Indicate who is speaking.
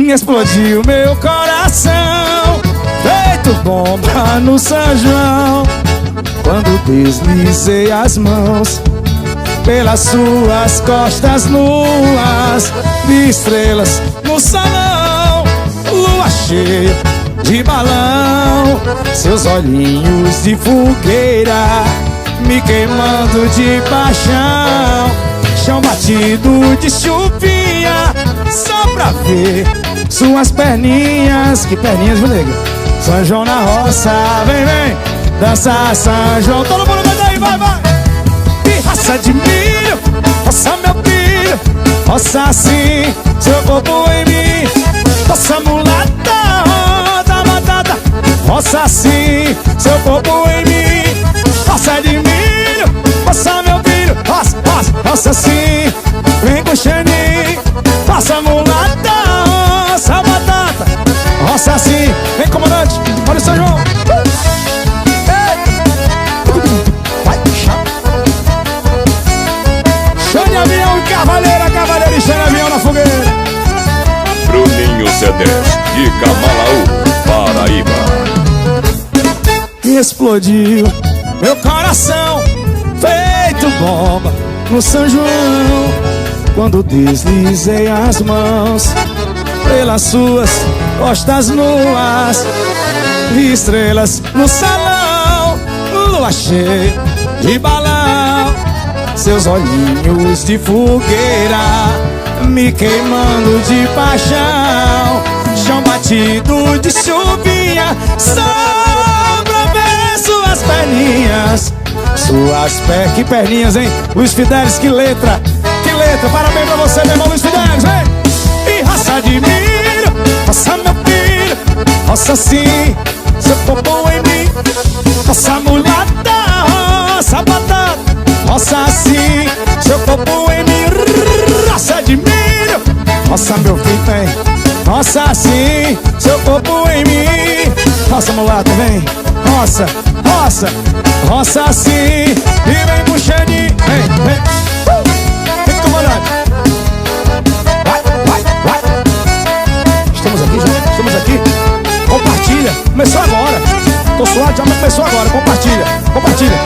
Speaker 1: Explodiu meu coração, feito bomba no São João, quando deslizei as mãos pelas suas costas nuas. Vi estrelas no salão, lua cheia de balão, seus olhinhos de fogueira me queimando de paixão. Chão batido de chuvinha, só pra ver suas perninhas. Que perninhas, viu, nego? São João na roça, vem, vem dançar São João. Todo mundo canta aí, vai, vai. Pirraça de milho, roça meu filho, roça assim seu corpo em mim. Roça mulata, roda batata, roça assim seu corpo em mim. Roça de milho, roça meu filho, roça, roça, roça assim, vem com xaninho. Roça mulata, roça batata, roça assim, vem comandante, olha o São João. Vai, chão de avião e cavaleira, cavaleira e chão de avião na fogueira.
Speaker 2: Bruninho C10 de Camalaú, Paraíba.
Speaker 1: Explodiu meu coração, feito bomba no São João, quando deslizei as mãos pelas suas costas nuas. Vi estrelas no salão, lua cheia de balão, seus olhinhos de fogueira me queimando de paixão. Chão batido de chuvinha, só pra ver suas perninhas. Suas pés, que perninhas, hein? Luiz Fidelis, que letra, que letra. Parabéns pra você, meu irmão Luiz Fidelis, vem! E raça de milho, roça meu filho, roça assim seu popô em mim. Roça mulata, roça batata, roça assim seu popô em mim. Roça de milho, roça meu filho, vem. Roça assim seu popô em mim. Roça mulata, vem. Roça, roça, roça assim e vem puxandinho. Vem, vem. Vem comandante. Vai, vai, vai. Estamos aqui já, estamos aqui. Compartilha, começou agora. Tô suado, já começou agora, compartilha, compartilha.